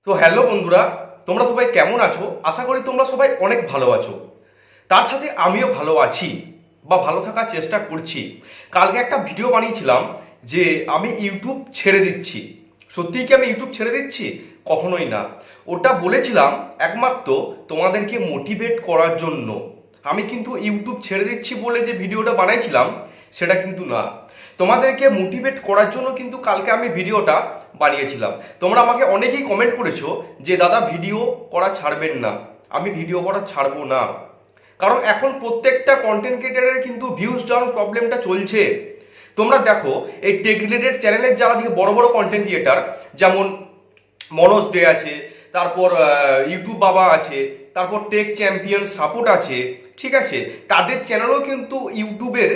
তো হ্যালো বন্ধুরা, তোমরা সবাই কেমন আছো? আশা করি তোমরা সবাই অনেক ভালো আছো। তার সাথে আমিও ভালো আছি বা ভালো থাকার চেষ্টা করছি। কালকে একটা ভিডিও বানিয়েছিলাম যে আমি ইউটিউব ছেড়ে দিচ্ছি। সত্যিই কি আমি ইউটিউব ছেড়ে দিচ্ছি? কখনোই না। ওটা বলেছিলাম একমাত্র তোমাদেরকে মোটিভেট করার জন্য। আমি কিন্তু ইউটিউব ছেড়ে দিচ্ছি বলে যে ভিডিওটা বানাইছিলাম সেটা কিন্তু না। তোমাদেরকে মোটিভেট করার জন্য কিন্তু কালকে আমি ভিডিওটা বানিয়েছিলাম। তোমরা আমাকে অনেকেই কমেন্ট করেছো যে দাদা ভিডিও করা ছাড়বেন না। আমি ভিডিও করা ছাড়বো না, কারণ এখন প্রত্যেকটা কন্টেন্ট ক্রিয়েটারের কিন্তু ভিউজ ডাউন প্রবলেমটা চলছে। তোমরা দেখো এই টেক রিলেটেড চ্যানেলের যারা বড় বড় কন্টেন্ট ক্রিয়েটার, যেমন মনোজ দে আছে, তারপর ইউটিউব বাবা আছে, তারপর টেক চ্যাম্পিয়ন সাপোর্ট আছে, ঠিক আছে, তাদের চ্যানেলও কিন্তু ইউটিউবের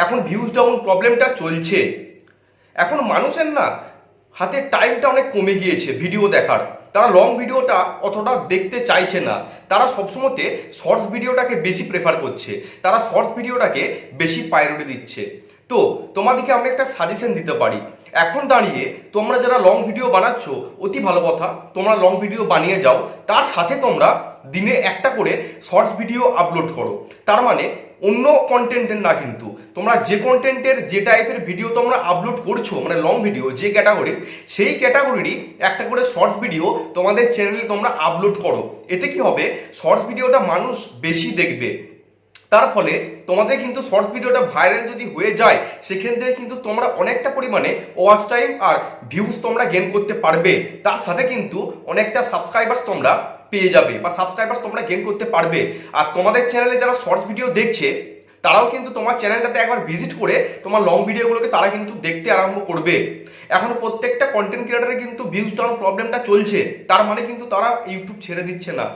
এখন ভিউজ ডাউন প্রবলেমটা চলছে। এখন মানুষের না হাতে টাইমটা অনেক কমে গিয়েছে ভিডিও দেখার। তারা লং ভিডিওটা অতটা দেখতে চাইছে না। তারা সবসময়তে শর্টস ভিডিওটাকে বেশি প্রেফার করছে। তারা শর্টস ভিডিওটাকে বেশি প্রায়োরিটি দিচ্ছে। তো তোমাদেরকে আমি একটা সাজেশন দিতে পারি। এখন দাঁড়িয়ে তোমরা যারা লং ভিডিও বানাচ্ছ, অতি ভালো কথা, তোমরা লং ভিডিও বানিয়ে যাও। তার সাথে তোমরা দিনে একটা করে শর্টস ভিডিও আপলোড করো। তার মানে অন্য কন্টেন্টের না, কিন্তু তোমরা যে কন্টেন্টের যে টাইপের ভিডিও তোমরা আপলোড করছো, মানে লং ভিডিও যে ক্যাটাগরির, সেই ক্যাটাগরিরই একটা করে শর্টস ভিডিও তোমাদের চ্যানেলে তোমরা আপলোড করো। এতে কি হবে, শর্টস ভিডিওটা মানুষ বেশি দেখবে। তার ফলে তোমাদের কিন্তু শর্টস ভিডিওটা ভাইরাল যদি হয়ে যায়, সেখান থেকে কিন্তু তোমরা অনেকটা পরিমাণে ওয়াচ টাইম আর ভিউজ তোমরা গেইন করতে পারবে। তার সাথে কিন্তু অনেকটা সাবস্ক্রাইবার্স তোমরা পেয়ে যাবে বা সাবস্ক্রাইবার্স তোমরা গেইন করতে পারবে। আর তোমাদের চ্যানেলে যারা শর্টস ভিডিও দেখছে, তারাও কিন্তু তোমার চ্যানেলটাতে একবার ভিজিট করে তোমার লং ভিডিওগুলোকে তারা কিন্তু দেখতে আরম্ভ করবে। এখন প্রত্যেকটা কন্টেন্ট ক্রিয়েটারের কিন্তু ভিউজ ডাউন প্রবলেমটা চলছে। তার মানে কিন্তু তারা ইউটিউব ছেড়ে দিচ্ছে না।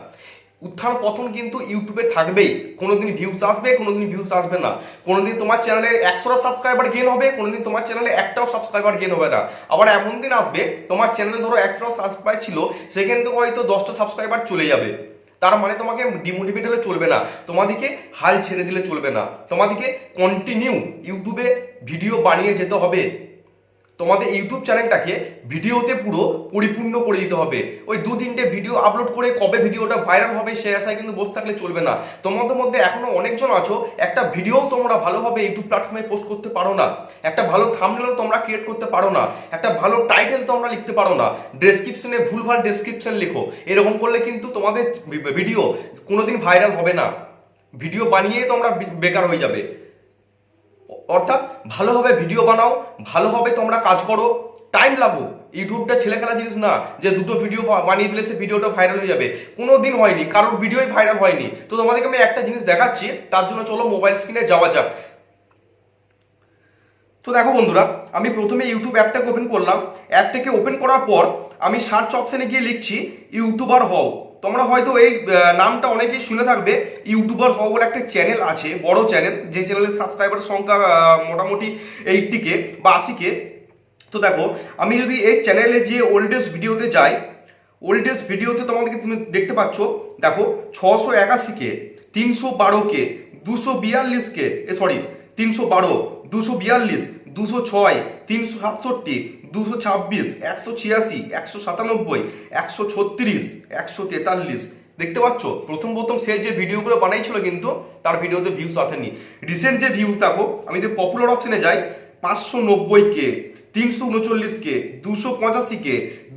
উত্থান পতন কিন্তু ইউটিউবে থাকবেই। কোনোদিন ভিউজ আসবে, কোনোদিন ভিউজ আসবে না। কোনোদিন তোমার চ্যানেলে 100টা সাবস্ক্রাইবার গেইন হবে, কোনোদিন তোমার চ্যানেলে একটাও সাবস্ক্রাইবার গেইন হবে না। আবার এমন দিন আসবে তোমার চ্যানেলে ধরো 100টা সাবস্ক্রাইবার ছিল, সেখান থেকে হয়তো 10টা সাবস্ক্রাইবার চলে যাবে। তার মানে তোমাকে ডিমোটিভেট হলে চলবে না, তোমাদেরকে হাল ছেড়ে দিলে চলবে না। তোমাদেরকে কন্টিনিউ ইউটিউবে ভিডিও বানিয়ে যেতে হবে। তোমাদের ইউটিউব চ্যানেলটাকে ভিডিওতে পুরো পরিপূর্ণ করে দিতে হবে। ওই 2-3টে ভিডিও আপলোড করে কবে ভিডিওটা ভাইরাল হবে সে আশায় কিন্তু বসে থাকলে চলবে না। তোমাদের মধ্যে এখনো অনেকজন আছো, একটা ভিডিও তোমরা ভালোভাবে ইউটিউব প্ল্যাটফর্মে পোস্ট করতে পারো না, একটা ভালো থাম্বনেল তোমরা ক্রিয়েট করতে পারো না, একটা ভালো টাইটেল তোমরা লিখতে পারো না, ডেসক্রিপশনে ভুলভাল ডেসক্রিপশন লেখো। এরকম করলে কিন্তু তোমাদের ভিডিও কোনোদিন ভাইরাল হবে না। ভিডিও বানিয়ে তোমরা বেকার হয়ে যাবে। অর্থাৎ ভালোভাবে ভিডিও বানাও, ভালোভাবে তোমরা কাজ করো, টাইম লাগুক। ইউটিউবটা ছেলেখেলা জিনিস না যে দুটো ভিডিও বানিয়ে দিলে সে ভিডিওটা ভাইরাল হয়ে যাবে। কোনো দিন হয়নি, কারোর ভিডিওই ভাইরাল হয়নি। তো তোমাদেরকে আমি একটা জিনিস দেখাচ্ছি, তার জন্য চলো মোবাইল স্ক্রিনে যাওয়া যাক। তো দেখো বন্ধুরা, আমি প্রথমে ইউটিউব অ্যাপটাকে ওপেন করলাম। অ্যাপটাকে ওপেন করার পর আমি সার্চ অপশনে গিয়ে লিখছি ইউটিউবার হও। তোমরা হয়তো এই নামটা অনেকেই শুনে থাকবে। ইউটিউবার হও বলে একটা চ্যানেল আছে, বড় চ্যানেল, যে চ্যানেলের সাবস্ক্রাইবার সংখ্যা মোটামুটি 80K বা 80K। তো দেখো, আমি যদি এই চ্যানেলে যে ওল্ডেস্ট ভিডিওতে যাই, ওল্ডেস্ট ভিডিওতে তোমাদেরকে তুমি দেখতে পাচ্ছ, দেখো 681K, 312K, 242K, 312, 242, 206, 367, 226, 186, 197, 136, 143। দেখতে পাচ্ছ, প্রথম সে যে ভিডিওগুলো বানাইছিল কিন্তু তার ভিডিওতে ভিউজ আসেনি। রিসেন্ট যে ভিউজ দেখো, আমি যদি পপুলার অপশনে যাই, 590K, 339K, 285K,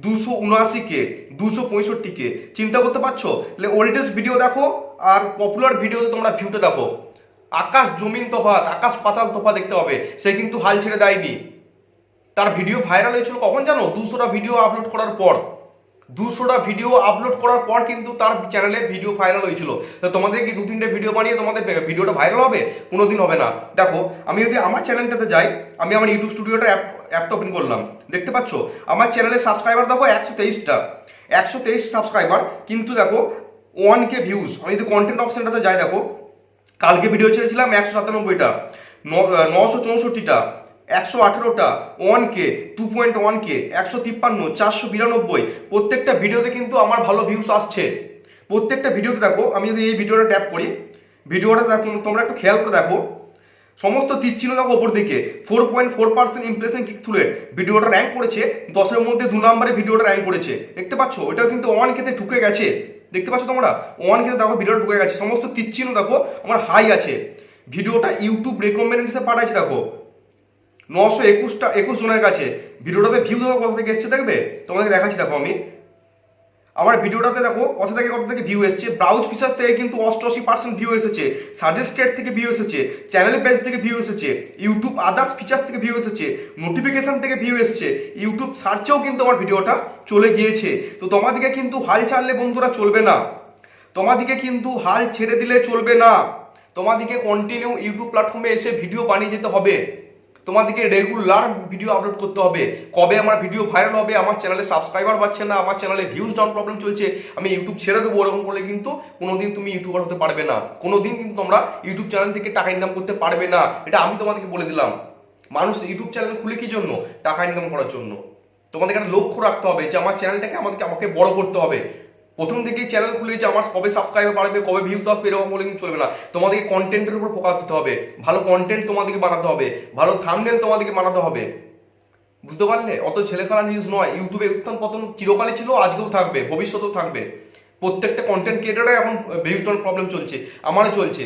279K, 265K। চিন্তা করতে পারছো? ওল্ডেস্ট ভিডিও দেখো আর পপুলার ভিডিওতে তোমরা ভিউটা দেখো, আকাশ জমিন তফাৎ, আকাশ পাতাল তফাৎ দেখতে হবে। সে কিন্তু হাল ছেড়ে দেয়নি। তার ভিডিও ভাইরাল হয়েছিল কখন জানো? 200টা ভিডিও আপলোড করার পর। 200টা ভিডিও আপলোড করার পর কিন্তু তার চ্যানেলে ভিডিও ভাইরাল হয়েছিল। তো তোমাদের কি 2-3টে ভিডিও বানিয়ে তোমাদের ভিডিওটা ভাইরাল হবে? কোনোদিন হবে না। দেখো, আমি যদি আমার চ্যানেলটাতে যাই, আমি আমার ইউটিউব স্টুডিওটা অ্যাপটা ওপেন করলাম। দেখতে পাচ্ছ আমার চ্যানেলের সাবস্ক্রাইবার দেখো 123টা, 123 সাবস্ক্রাইবার, কিন্তু দেখো 1K ভিউজ। আমি যদি কন্টেন্ট অপশনটাতে যাই, দেখো কালকে ভিডিও ছেড়েছিলাম 197টা, 964টা, 118টা, 1K, 2.1K, 153, 492। প্রত্যেকটা ভিডিওতে কিন্তু আমার ভালো ভিউজ আসছে। প্রত্যেকটা ভিডিওতে দেখো, আমি যদি এই ভিডিওটা ট্যাপ করি, ভিডিওটা তোমরা একটু খেয়াল করে দেখো, সমস্ত তীর চিহ্ন দেখো ওপর দিকে 4.4% ইমপ্রেশন ক্লিক থ্রু রেট, ভিডিওটা র্যাঙ্ক করেছে 10-এর মধ্যে 2 নম্বরে ভিডিওটা র্যাঙ্ক করেছে, দেখতে পাচ্ছ? এটাও কিন্তু 1K-তে ঢুকে গেছে, দেখতে পাচ্ছ তোমরা? 1K-তে দেখো ভিডিওটা ঢুকে গেছে, সমস্ত তীর চিহ্ন দেখো আমার হাই আছে। ভিডিওটা ইউটিউব রেকমেন্ডেশনে পাঠাইছে দেখো 921 জনের কাছে। ভিডিওটাতে ভিউ দেখো কত থেকে এসছে, দেখবে তোমাদেরকে দেখাচ্ছি। দেখো আমি আমার ভিডিওটাতে দেখো কত থেকে ভিউ এসেছে। ব্রাউজ ফিচার থেকে কিন্তু 88% ভিউ এসেছে, সাজেস্টেড থেকে ভিউ এসেছে, চ্যানেল পেজ থেকে ভিউ এসেছে, ইউটিউব আদার্স ফিচার্স থেকে ভিউ এসেছে, নোটিফিকেশন থেকে ভিউ এসেছে, ইউটিউব সার্চেও কিন্তু আমার ভিডিওটা চলে গিয়েছে। তো তোমাদেরকে কিন্তু হাল ছাড়লে বন্ধুরা চলবে না, তোমাদেরকে কিন্তু হাল ছেড়ে দিলে চলবে না, তোমাদেরকে কন্টিনিউ ইউটিউব প্ল্যাটফর্মে এসে ভিডিও বানিয়ে যেতে হবে, তোমাদেরকে রেগুলার ভিডিও আপলোড করতে হবে। কবে আমার ভিডিও ভাইরাল হবে, আমার চ্যানেলে সাবস্ক্রাইবার পাচ্ছে না, আমার চ্যানেলে ভিউজ ডাউন প্রবলেম চলছে, আমি ইউটিউব ছেড়ে দেবো, ওরকম করলে কিন্তু কোনোদিন তুমি ইউটিউবার হতে পারবে না, কোনোদিন কিন্তু তোমরা ইউটিউব চ্যানেল থেকে টাকা ইনকাম করতে পারবে না। এটা আমি তোমাদেরকে বলে দিলাম। মানুষ ইউটিউব চ্যানেল খুলে কি জন্য? টাকা ইনকাম করার জন্য। তোমাদেরকে একটা লক্ষ্য রাখতে হবে যে আমার চ্যানেলটাকে আমাকে বড় করতে হবে। প্রথম থেকেই চ্যানেল খুলে যে আমার কবে সাবস্ক্রাইবার বাড়বে, কবে ভিউজ আসবে, এরকম বলে কিন্তু চলবে না। তোমাদেরকে কন্টেন্টের উপর ফোকাস দিতে হবে, ভালো কন্টেন্ট তোমাদেরকে বানাতে হবে, ভালো থাম্বনেল তোমাদেরকে বানাতে হবে, বুঝতে পারলে? অত ছেলেখেলা নিউজ নয়। ইউটিউবে উত্থান পতন চিরকালই ছিল, আজকেও থাকবে, ভবিষ্যতেও থাকবে। প্রত্যেকটা কন্টেন্ট ক্রিয়েটারের এখন ভিউজ প্রবলেম চলছে, আমারও চলছে।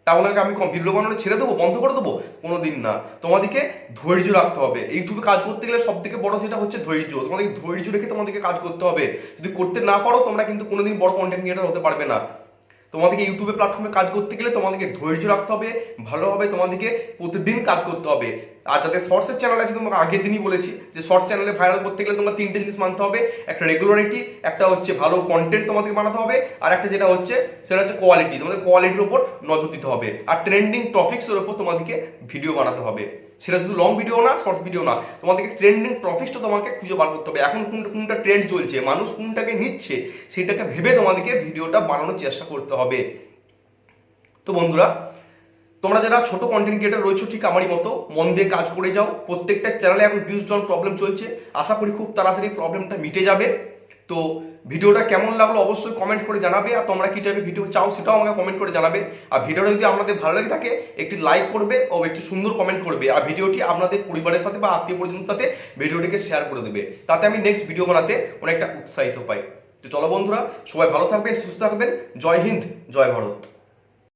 তাহলে আমি ভিডিও বানানো ছেড়ে দেবো, বন্ধ করে দেবো? কোনোদিন না। তোমাদেরকে ধৈর্য রাখতে হবে। ইউটিউবে কাজ করতে গেলে সব থেকে বড় যেটা হচ্ছে ধৈর্য। তোমাদেরকে ধৈর্য রেখে তোমাদেরকে কাজ করতে হবে। যদি করতে না পারো তোমরা কিন্তু কোনোদিন বড় কন্টেন্ট ক্রিয়েটার হতে পারবে না। তোমাদেরকে ইউটিউবে প্ল্যাটফর্মে কাজ করতে গেলে তোমাদেরকে ধৈর্য রাখতে হবে, ভালোভাবে তোমাদেরকে প্রতিদিন কাজ করতে হবে। আর যাদের শর্টসের চ্যানেল আছে, তোমাকে আগের দিনই বলেছি যে শর্টস চ্যানেলে ভাইরাল করতে গেলে তোমরা 3টে জিনিস মানতে হবে। একটা রেগুলারিটি, একটা হচ্ছে ভালো কন্টেন্ট তোমাদেরকে বানাতে হবে, আর একটা যেটা হচ্ছে সেটা হচ্ছে কোয়ালিটি। তোমাদের কোয়ালিটির উপর নজর দিতে হবে, আর ট্রেন্ডিং টপিক্সের উপর তোমাদেরকে ভিডিও বানাতে হবে। সেটা শুধু লং ভিডিও না, শর্টস ভিডিও না, তোমাদেরকে ট্রেন্ডিং টপিক্সটা তোমাকে খুঁজে বার করতে হবে। এখন কোনটা ট্রেন্ড চলছে, মানুষ কোনটাকে নিচ্ছে, সেটাকে ভেবে তোমাদেরকে ভিডিওটা বানানোর চেষ্টা করতে হবে। তো বন্ধুরা, তোমরা যারা ছোট কন্টেন্ট ক্রিয়েটার রয়েছে, ঠিক আমারই মতো মন দিয়ে কাজ করে যাও। প্রত্যেকটা চ্যানেলে এখন ভিউজ ডাউন প্রবলেম চলছে, আশা করি খুব তাড়াতাড়ি প্রবলেমটা মিটে যাবে। তো ভিডিওটা কেমন লাগলো অবশ্যই কমেন্ট করে জানাবে, আর তোমরা কি টাইপের ভিডিও চাও সেটাও আমাকে কমেন্ট করে জানাবে। আর ভিডিওটা যদি আপনাদের ভালো লাগে থাকে একটি লাইক করবে ও একটি সুন্দর কমেন্ট করবে, আর ভিডিওটি আপনাদের পরিবারের সাথে বা আত্মীয় পরিজনের সাথে ভিডিওটিকে শেয়ার করে দেবে, তাতে আমি নেক্সট ভিডিও বানাতে অনেকটা উৎসাহিত পাই। তো চলো বন্ধুরা, সবাই ভালো থাকবেন, সুস্থ থাকবেন। জয় হিন্দ, জয় ভারত।